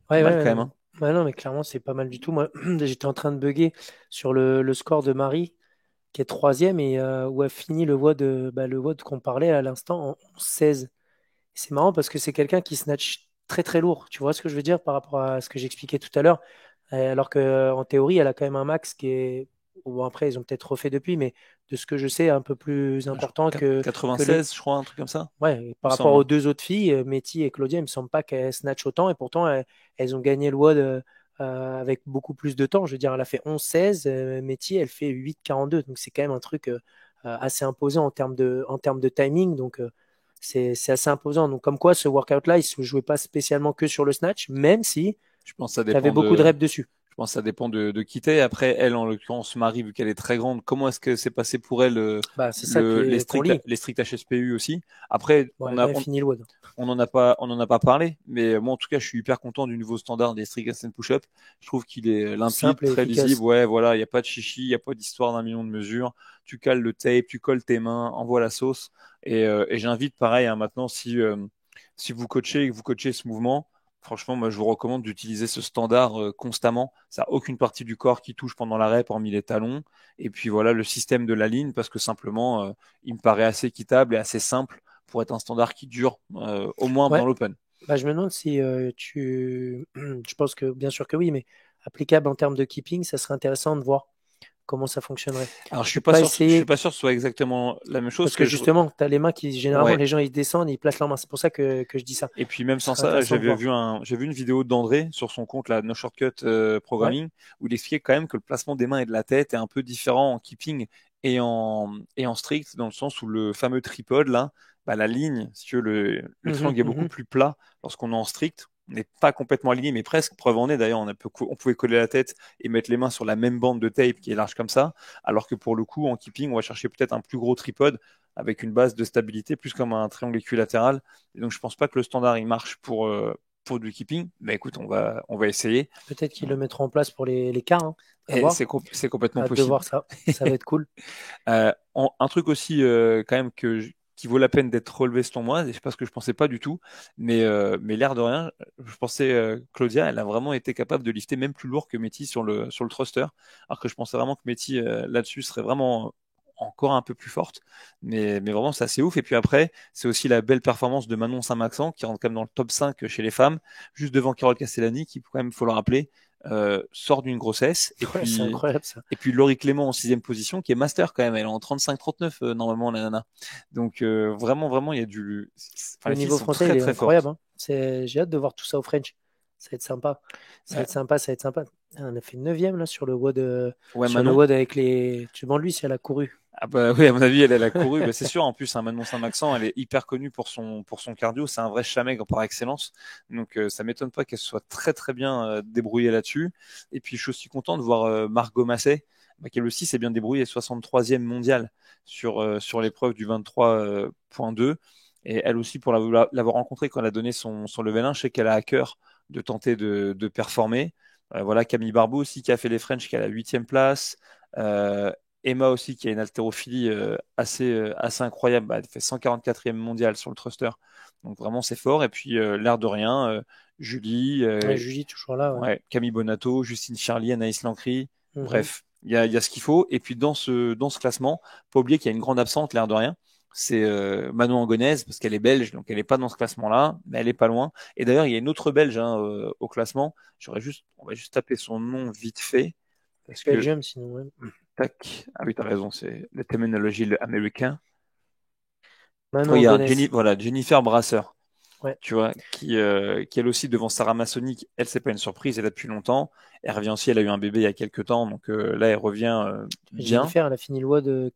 Pas Ouais, mal ouais, quand même, ouais. hein. Ouais, non, mais clairement, c'est pas mal du tout. Moi, j'étais en train de bugger sur le score de Marie, qui est troisième et où a fini le WOD qu'on parlait à l'instant en 16. C'est marrant parce que c'est quelqu'un qui snatch très très lourd. Tu vois ce que je veux dire par rapport à ce que j'expliquais tout à l'heure? Alors que en théorie, elle a quand même un max qui est. Bon, après, ils ont peut-être refait depuis, mais de ce que je sais, un peu plus Genre important que les. 96, je crois, un truc comme ça, Ouais, et il me par rapport semble, aux hein. deux autres filles, Métis et Claudia, il me semble pas qu'elles snatchent autant, et pourtant, elles ont gagné le WOD avec beaucoup plus de temps. Je veux dire, elle a fait 11-16, Métis, elle fait 8-42, donc c'est quand même un truc assez imposant en termes de timing, donc c'est assez imposant. Donc, comme quoi, ce workout-là, il se jouait pas spécialement que sur le snatch, même si Je pense que ça tu avais dépend beaucoup de de, reps dessus. je pense que ça dépend de qui t'es. Après, elle, en l'occurrence, Marie, vu qu'elle est très grande, comment est-ce que c'est passé pour elle Bah, c'est ça qu'on lit. les stricts HSPU aussi? Après, Bon, elle a quand même fini le WOD. on en a pas parlé, mais moi, en tout cas, je suis hyper content du nouveau standard des strict handstand push-up. Je trouve qu'il est limpide, Simple et très lisible. efficace. Ouais, voilà, il n'y a pas de chichi, il n'y a pas d'histoire d'un million de mesures. Tu cales le tape, tu colles tes mains, envoie la sauce. Et j'invite, pareil, hein, maintenant, si vous coachez et que vous coachez ce mouvement, franchement, moi, je vous recommande d'utiliser ce standard constamment. Ça n'a aucune partie du corps qui touche pendant la rep, hormis les talons. Et puis voilà, le système de la ligne, parce que simplement, il me paraît assez équitable et assez simple pour être un standard qui dure au moins dans Ouais, l'open. bah, je me demande si tu. Je pense que bien sûr que oui, mais applicable en termes de keeping, ça serait intéressant de voir comment ça fonctionnerait. Alors, J'ai pas je suis essayé pas sûr que ce soit exactement la même chose parce que que je, justement, tu as les mains qui, généralement, ouais. les gens ils descendent, ils placent leurs mains. C'est pour ça que je dis ça. Et puis même Ce sans serait ça, intéressant de voir. j'ai vu une vidéo d'André sur son compte, là, No Shortcut Ouais. Programming, où il expliquait quand même que le placement des mains et de la tête est un peu différent en keeping et en strict, dans le sens où le fameux tripod, là, bah, la ligne, si tu veux, le Mhm, triangle est beaucoup mhm. plus plat lorsqu'on est en strict. On n'est pas complètement aligné, mais presque. Preuve en est, d'ailleurs, on pouvait coller la tête et mettre les mains sur la même bande de tape qui est large comme ça. Alors que pour le coup, en keeping, on va chercher peut-être un plus gros tripod avec une base de stabilité, plus comme un triangle équilatéral. Et donc, je pense pas que le standard il marche pour du keeping. Mais écoute, on va essayer. Peut-être qu'ils le mettront en place pour les quarts, hein. À Et voir. c'est complètement Hâte de possible. voir ça. Ça va être cool. Un truc aussi, quand même, qui vaut la peine d'être relevé selon moi, et c'est parce que je pensais pas du tout, mais l'air de rien, je pensais, Claudia, elle a vraiment été capable de lifter même plus lourd que Métis sur le thruster, alors que je pensais vraiment que Métis, là-dessus, serait vraiment encore un peu plus forte, mais vraiment, c'est assez ouf. Et puis après, c'est aussi la belle performance de Manon Saint-Maxent, qui rentre quand même dans le top 5 chez les femmes, juste devant Carole Castellani, qui, quand même, faut le rappeler, sort d'une grossesse, Ouais, c'est incroyable ça. et puis Laurie Clément en sixième position, qui est master quand même. Elle est en 35-39 normalement, la nana. Donc vraiment, vraiment, il y a du. Enfin, Le les filles niveau sont français, très, il est très incroyable, fortes. hein. J'ai hâte de voir tout ça au French. Ça va être sympa. Ça va Euh, être sympa, ça va être sympa. Ah, on a fait 9e là ouais, sur le Manon. WOD avec les. Tu demandes lui si elle a couru. Ah bah oui, à mon avis, elle a couru. Bah, c'est sûr. En plus, hein, Manon Saint-Maxent, elle est hyper connue pour son cardio. C'est un vrai chamègre par excellence. Donc ça m'étonne pas qu'elle soit très, très bien débrouillée là-dessus. Et puis, je suis aussi content de voir Margot Masset, bah, qui elle aussi s'est bien débrouillée, 63e mondiale sur l'épreuve du 23.2. Et elle aussi, pour l'avoir rencontrée quand elle a donné son level 1, je sais qu'elle a à cœur de tenter de performer. Voilà, Camille Barbeau aussi qui a fait les French, qui est à la 8e place. Emma aussi, qui a une haltérophilie assez incroyable. Bah, elle fait 144e mondiale sur le thruster. Donc vraiment, c'est fort. Et puis, l'air de rien, Julie, Ouais, Julie, toujours là, ouais. ouais, Camille Bonato, Justine Charlier, Anaïs Lancry. Mhm. Bref, il y a ce qu'il faut. Et puis, dans ce classement, pas oublier qu'il y a une grande absente, l'air de rien. C'est Manon Angonèse, parce qu'elle est belge, donc elle n'est pas dans ce classement-là, mais elle est pas loin. Et d'ailleurs, il y a une autre belge hein, au classement. On va juste taper son nom vite fait, parce que Belgium, sinon, ouais. tac. Ah oui, t'as raison, c'est la terminologie américain. Oui, Manon il y a Gonesse. Voilà, Jennifer Brasseur, Ouais. tu vois, qui elle aussi devant Sarah Massonic, elle, c'est pas une surprise, elle est là depuis longtemps. Elle revient aussi, elle a eu un bébé il y a quelques temps, donc là, elle revient bien, Jennifer, elle a fini le WOD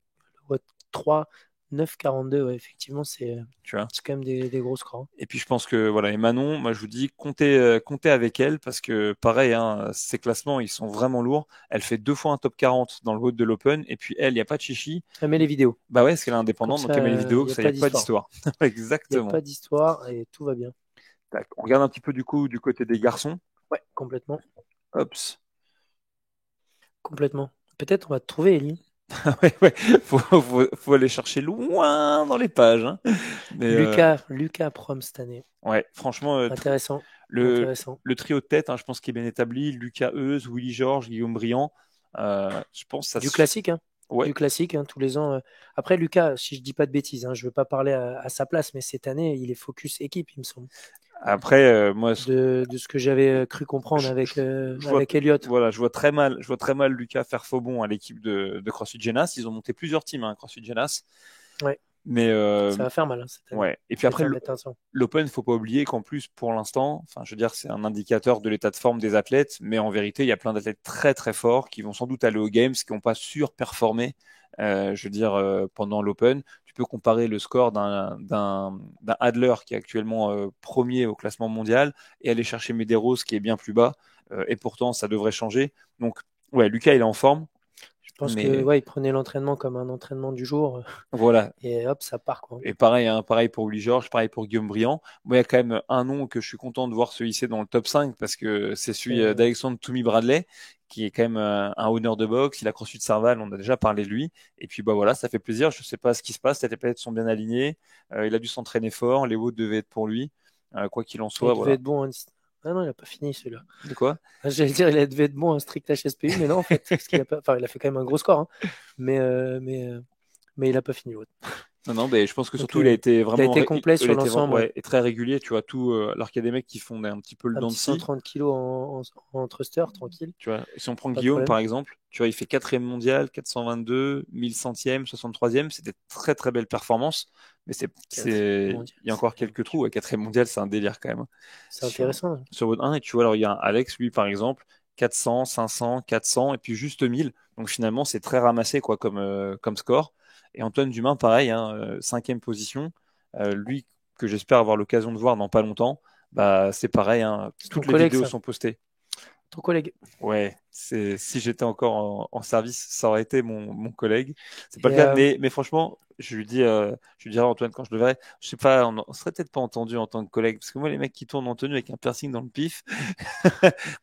3, 9,42. Ouais, effectivement, tu vois. c'est quand même des gros scores, hein. Et puis je pense que voilà, et Manon, moi je vous dis, comptez avec elle parce que pareil, hein, ces classements ils sont vraiment lourds. Elle fait deux fois un top 40 dans le vote de l'Open et puis elle, il n'y a pas de chichi. Elle met les vidéos. Bah ouais, parce qu'elle est Comme indépendante, donc elle met les ça, il vidéos, n'y a ça, il n'y pas a pas d'histoire. d'histoire. Il n'y a pas Exactement. d'histoire et tout va bien. Tac. On regarde un petit peu du coup du côté des garçons. Ouais, complètement. Hops. Complètement. Peut-être on va te trouver, Ellie. Ouais, ouais. Faut aller chercher loin dans les pages, hein. Mais Lucas Prom cette année. ouais, franchement, Intéressant. Le, intéressant. le trio de tête, hein, je pense qu'il est bien établi. Lucas Heuze, Willy Georges, Guillaume Briand. Je pense que ça Du classique, hein. ouais. Du classique, hein, tous les ans. Après, Lucas, si je dis pas de bêtises, hein, je veux pas parler à sa place, mais cette année, il est focus équipe, il me semble. Après, moi, De ce que j'avais cru comprendre je, je- je vois, avec Elliott. voilà, je vois très mal Lucas faire faux bond à l'équipe de CrossFit Genas. Ils ont monté plusieurs teams, hein, CrossFit Genas. Ouais, Mais ça va faire mal, hein, cette année. ouais. Et puis après, Ça va être intéressant. l'Open, faut pas oublier qu'en plus, pour l'instant, enfin, je veux dire, c'est un indicateur de l'état de forme des athlètes, mais en vérité, il y a plein d'athlètes très très forts qui vont sans doute aller aux Games, qui n'ont pas surperformé, je veux dire, pendant l'Open. Tu peux comparer le score d'un Adler qui est actuellement premier au classement mondial et aller chercher Medeiros qui est bien plus bas, et pourtant, ça devrait changer. Donc, ouais, Lucas, il est en forme, Je pense que mais ouais, il prenait l'entraînement comme un entraînement du jour voilà. et hop, ça part quoi. Et pareil, hein, pareil pour Willy Georges, pareil pour Guillaume Briand. Moi, il y a quand même un nom que je suis content de voir se hisser dans le top 5 parce que c'est celui C'est d'Alexandre Toumi Bradley, qui est quand même un honneur de boxe. Il a CrossFit Serval, on a déjà parlé de lui. Et puis, bah voilà, ça fait plaisir. Je sais pas ce qui se passe. Les planètes sont bien alignées. Il a dû s'entraîner fort. Les WOD devaient être pour lui. Quoi qu'il en soit, il devait voilà. être bon. Ah non, il a pas fini celui-là. De quoi? Ah, j'allais dire, il devait être bon en strict HSPU, mais non, en fait, parce qu'il a pas, enfin, il a fait quand même un gros score, hein. Mais, euh, mais, euh, mais il a pas fini l'autre. Non, non, mais je pense que Donc, surtout il a été il a vraiment, été complet il sur a été l'ensemble, ouais. ouais, et très régulier, tu vois, tout, alors qu'il y a des mecs qui font un petit peu le Un dent de petit scie. 130 kilos en thruster, tranquille, Tu vois, si on prend pas de Guillaume, problème. par exemple, tu vois, il fait quatrième mondial, 422, 1100e, 63e. C'est des très, très belles performances. Mais Quatrième mondial, il y a encore quelques trous. À quatrième mondial, c'est un délire quand même, hein. c'est Sur, intéressant, hein. sur votre 1. Et tu vois, alors, il y a un Alex, lui, par exemple, 400, 500, 400, et puis juste 1000. Donc, finalement, c'est très ramassé, quoi, comme score. Et Antoine Dumas, pareil, hein, cinquième position. Lui, que j'espère avoir l'occasion de voir dans pas longtemps, bah, c'est pareil, hein, C'est ton toutes les collègue, vidéos ça. sont postées. Ton collègue. Ouais, si j'étais encore en service, ça aurait été mon collègue. C'est pas le Et cas, mais franchement, je lui dirais à Antoine quand je le verrai, je sais pas, on serait peut-être pas entendu en tant que collègue, parce que moi, les mecs qui tournent en tenue avec un piercing dans le pif,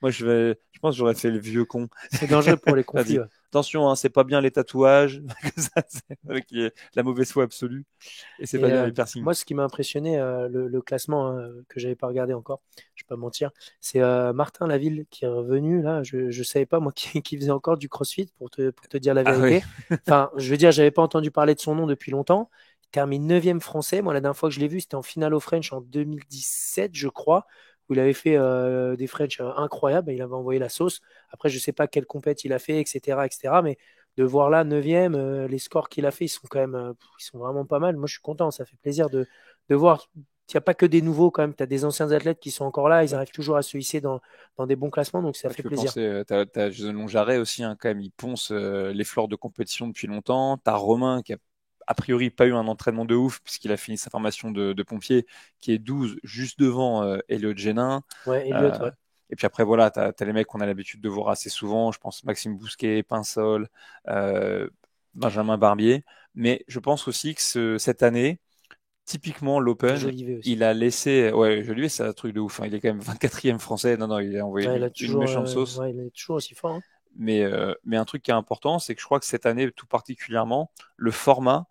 moi, je pense que j'aurais fait le vieux con. c'est dangereux pour les T'as conflits, dit, ouais. attention, hein, c'est pas bien les tatouages, ça, c'est avec la mauvaise foi absolue, et c'est pas Et bien les piercings. moi, ce qui m'a impressionné, le classement hein, que j'avais pas regardé encore, je vais pas mentir, c'est Martin Laville qui est revenu là. Je savais pas moi qui faisait encore du CrossFit pour te dire la Ah oui, vérité. Enfin, je veux dire, j'avais pas entendu parler de son nom depuis longtemps. Il termine neuvième français. Moi, la dernière fois que je l'ai vu, c'était en finale au French en 2017, je crois, où il avait fait des French incroyables. Il avait envoyé la sauce. Après, je sais pas quelle compète il a fait, etc., etc. Mais de voir là, neuvième, les scores qu'il a fait, ils sont quand même, ils sont vraiment pas mal. Moi, je suis content. Ça fait plaisir de voir. Il n'y a pas que des nouveaux quand même. Tu as des anciens athlètes qui sont encore là. Ils ouais, arrivent toujours à se hisser dans des bons classements. Donc, ça ouais, tu fait peux plaisir. penser, t'as Jason Longjaret aussi, hein, quand même, il ponce les fleurs de compétition depuis longtemps. T'as Romain qui a priori pas eu un entraînement de ouf puisqu'il a fini sa formation de pompier, qui est 12 juste devant Elliot Génin. Ouais, Elliott, Euh, ouais. et puis après, voilà, t'as les mecs qu'on a l'habitude de voir assez souvent. Je pense Maxime Bousquet, Pinsol, euh, Benjamin Barbier. Mais je pense aussi que cette année, typiquement l'Open, Jolivet il aussi. a laissé, ouais, je lui ai, c'est un truc de ouf, hein. Il est quand même 24e français. Non, non, il a envoyé Ouais, une méchante sauce. ouais, il est toujours aussi fort, hein. Mais un truc qui est important, c'est que je crois que cette année, tout particulièrement, le format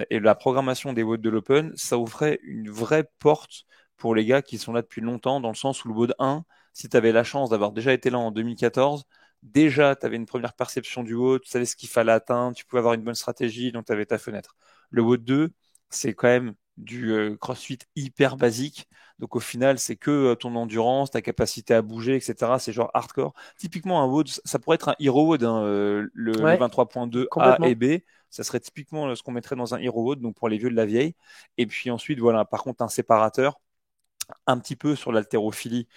et la programmation des WOD de l'Open, ça ouvrait une vraie porte pour les gars qui sont là depuis longtemps, dans le sens où le WOD 1, si tu avais la chance d'avoir déjà été là en 2014, déjà tu avais une première perception du WOD, tu savais ce qu'il fallait atteindre, tu pouvais avoir une bonne stratégie, donc tu avais ta fenêtre. Le WOD 2, c'est quand même du CrossFit hyper basique. Donc au final, c'est que ton endurance, ta capacité à bouger, etc. C'est genre hardcore. Typiquement, un WOD, ça pourrait être un Hero WOD, hein, le Ouais, 23.2 A et complètement. B. Ça serait typiquement ce qu'on mettrait dans un Hero WOD, donc pour les vieux de la vieille. Et puis ensuite, voilà, par contre, un séparateur, un petit peu sur l'haltérophilie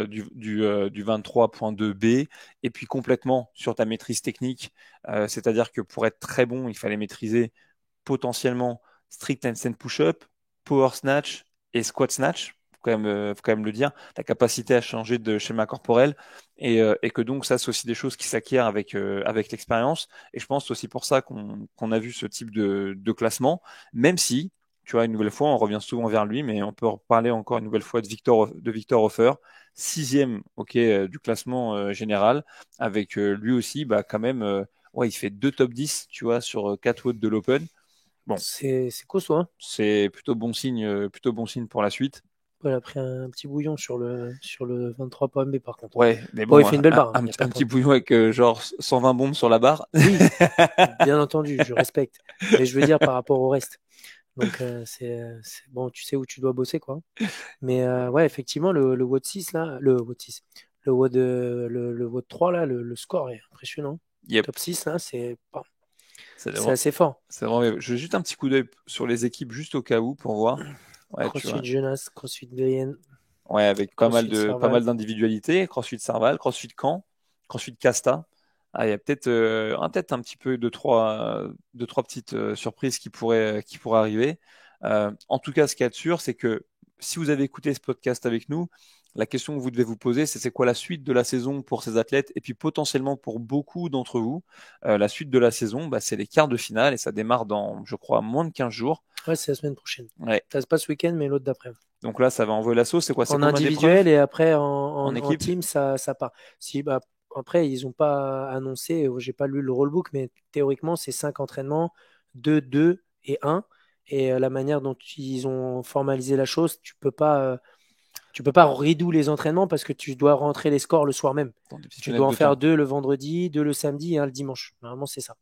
du 23.2 B, et puis complètement sur ta maîtrise technique. C'est-à-dire que pour être très bon, il fallait maîtriser potentiellement strict handstand push-up, power snatch et squat snatch. Faut quand même le dire, la capacité à changer de schéma corporel et que donc ça c'est aussi des choses qui s'acquièrent avec l'expérience et je pense aussi pour ça qu'on a vu ce type de classement, même si tu vois une nouvelle fois on revient souvent vers lui, mais on peut reparler encore une nouvelle fois de Victor Hofer, sixième ok du classement général avec lui aussi bah quand même ouais il fait deux top 10 tu vois sur quatre votes de l'Open. Bon, C'est costaud, hein. c'est plutôt bon signe pour la suite. Elle a pris un petit bouillon sur le 23.b par contre. Ouais, mais Bon, il bon, fait une belle barre, un y a pas de petit problème. bouillon avec genre 120 bombes sur la barre. Oui, bien entendu, je respecte. Mais je veux dire par rapport au reste. Donc, bon, tu sais où tu dois bosser, quoi. Mais ouais, effectivement, le WOD 6, là, le WOD 6, le WOD 3, là, le score est impressionnant. Yep. Top 6, là, c'est C'est assez fort. vraiment. Je vais juste un petit coup d'œil sur les équipes juste au cas où pour voir. Ouais, tu CrossFit vois. Jeunesse, CrossFit Guyenne, Ouais, avec CrossFit pas mal Serval. d'individualités. CrossFit Serval, CrossFit Caen, CrossFit Casta. Ah, il y a peut-être peut-être un petit peu deux, trois petites surprises qui pourraient arriver. En tout cas, ce qu'il y a de sûr, c'est que si vous avez écouté ce podcast avec nous, la question que vous devez vous poser, c'est quoi la suite de la saison pour ces athlètes et puis potentiellement pour beaucoup d'entre vous, la suite de la saison, bah, c'est les quarts de finale et ça démarre dans, je crois, moins de 15 jours. Ouais, c'est la semaine prochaine. Ouais. Ça se passe ce week-end, mais l'autre d'après. Donc là, ça va envoyer la sauce. C'est quoi? C'est En combien d'épreuves individuel et après en en équipe? team, ça part. Si, bah, après, ils n'ont pas annoncé, j'ai pas lu le rulebook, mais théoriquement, c'est 5 entraînements, 2, 2 et 1. Et la manière dont ils ont formalisé la chose, tu peux pas redo les entraînements parce que tu dois rentrer les scores le soir même. Dans des petites Tu fenêtres dois en de faire temps. 2 le vendredi, 2 le samedi et 1 le dimanche. Normalement, c'est ça.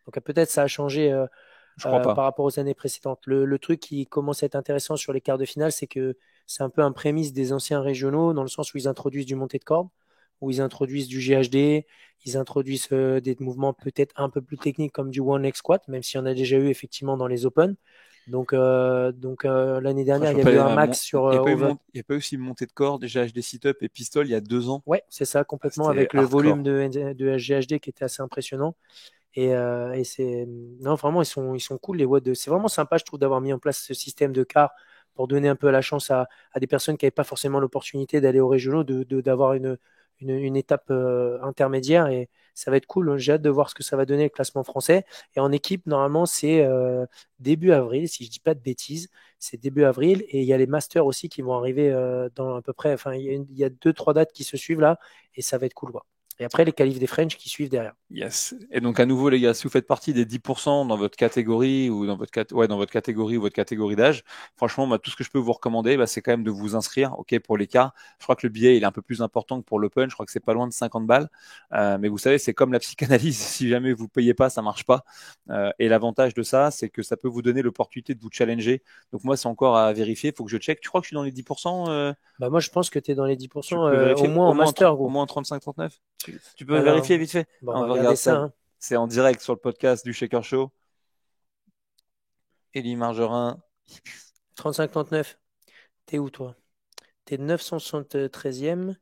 Donc peut-être ça a changé Je crois pas. par rapport aux années précédentes. Le truc qui commence à être intéressant sur les quarts de finale, c'est que c'est un peu un prémisse des anciens régionaux, dans le sens où ils introduisent du montée de corde, où ils introduisent du GHD, ils introduisent des mouvements peut-être un peu plus techniques comme du one leg squat, même s'il y en a déjà eu effectivement dans les Open. Donc, l'année Ah, dernière, je il me y avait rappelle, eu un max sur over. il y a pas eu aussi montée de corps, déjà HD sit-up et pistol il y a 2 ans. Ouais, c'est ça, Ah, complètement, c'était avec le volume hardcore. de GHD qui était assez impressionnant. Et c'est non vraiment ils sont cool les WOD. C'est vraiment sympa je trouve d'avoir mis en place ce système de quart pour donner un peu la chance à des personnes qui n'avaient pas forcément l'opportunité d'aller aux régionaux d'avoir une étape intermédiaire et ça va être cool. J'ai hâte de voir ce que ça va donner le classement français. Et en équipe normalement c'est début avril si je dis pas de bêtises. C'est début avril et il y a les masters aussi qui vont arriver dans à peu près. Enfin il y a deux trois dates qui se suivent là et ça va être cool quoi. Et après les qualifs des French qui suivent derrière. Yes. Et donc à nouveau les gars, si vous faites partie des 10% dans votre catégorie ou dans votre catégorie ou votre catégorie d'âge, franchement, tout ce que je peux vous recommander, c'est quand même de vous inscrire, ok, pour l'écart. Je crois que le billet il est un peu plus important que pour l'Open. Je crois que c'est pas loin de 50 balles. Mais vous savez, c'est comme la psychanalyse. Si jamais vous payez pas, ça marche pas. Et l'avantage de ça, c'est que ça peut vous donner l'opportunité de vous challenger. Donc moi, c'est encore à vérifier. Il faut que je check. Tu crois que je suis dans les 10%? Bah moi, je pense que tu es dans les Tu 10%, peux au vérifier moins en master, au gros. moins 35-39? Tu peux Alors, vérifier vite fait? bon, on On va va regarder regarder ça, ça. hein. C'est en direct sur le podcast du Shaker Show. Élie Margerin. 35-39. T'es où, toi? T'es 973e.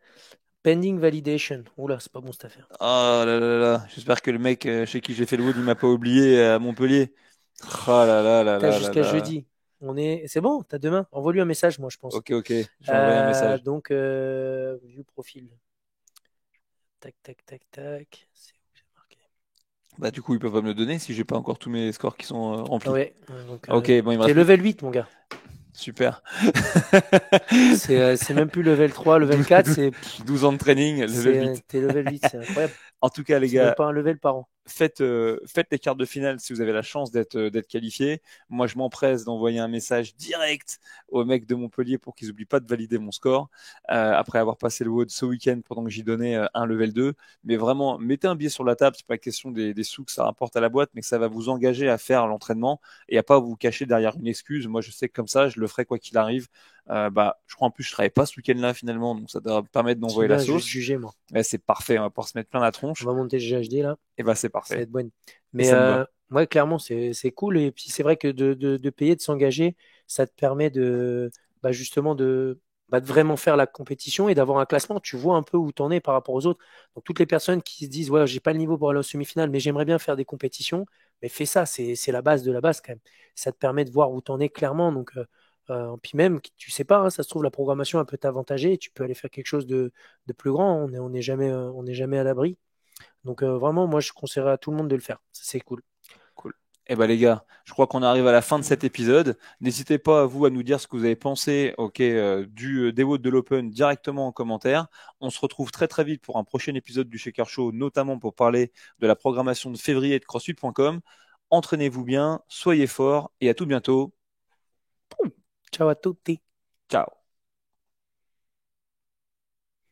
Pending validation. Oula, c'est pas bon cette affaire. Oh là là là. J'espère que le mec chez qui j'ai fait le wood, il m'a pas oublié à Montpellier. Oh là là là T'as là là jusqu'à là. jeudi. C'est bon, t'as demain. Envoie-lui un message, moi, je pense. Ok, ok. Je vais envoyer un message. Donc, view profil. Tac, tac, tac, tac. C'est où j'ai marqué? Bah, du coup, ils peuvent pas me le donner si j'ai pas encore tous mes scores qui sont Ah remplis. ouais, donc, Ok, bon, il me t'es reste plus. level 8, mon gars. Super. C'est même plus level 3, level 4, 12 ans de training, level 8. t'es level 8, c'est incroyable. En tout cas, les C'est même gars, pas un level par an. faites les quarts de finale si vous avez la chance d'être qualifié. Moi, je m'empresse d'envoyer un message direct aux mecs de Montpellier pour qu'ils n'oublient pas de valider mon score après avoir passé le WOD ce week-end pendant que j'y donnais un level 2. Mais vraiment, mettez un billet sur la table. C'est pas question des sous que ça rapporte à la boîte, mais que ça va vous engager à faire l'entraînement et à pas vous cacher derrière une excuse. Moi, je sais que comme ça, je le ferai quoi qu'il arrive. Je crois en plus je travaille pas ce week-end-là finalement, donc ça doit me permettre Je d'envoyer la viens juste sauce. juger, moi. Ouais, c'est parfait, on va pouvoir se mettre plein la On tronche. va monter le GHD là. Et bah c'est Ça va parfait. être bon. Et Mais ça me va. ouais, clairement, c'est cool. Et puis c'est vrai que de payer, de s'engager, ça te permet justement de vraiment faire la compétition et d'avoir un classement. Tu vois un peu où tu en es par rapport aux autres. Donc toutes les personnes qui se disent, ouais, j'ai pas le niveau pour aller aux semi-finales, mais j'aimerais bien faire des compétitions, mais fais ça, c'est la base de la base quand même. Ça te permet de voir où tu en es clairement. Donc, puis même, tu sais pas, hein, ça se trouve, la programmation elle peut t'avantager. Tu peux aller faire quelque chose de plus grand. On est jamais à l'abri. Donc vraiment, moi, je conseillerais à tout le monde de le faire. Ça, c'est cool. Cool. Eh ben les gars, je crois qu'on arrive à la fin de cet épisode. N'hésitez pas vous à nous dire ce que vous avez pensé, ok, des votes de l'Open directement en commentaire. On se retrouve très très vite pour un prochain épisode du Shaker Show, notamment pour parler de la programmation de février de CrossFit.com. Entraînez-vous bien, soyez forts et à tout bientôt. Ciao à tutti. Ciao.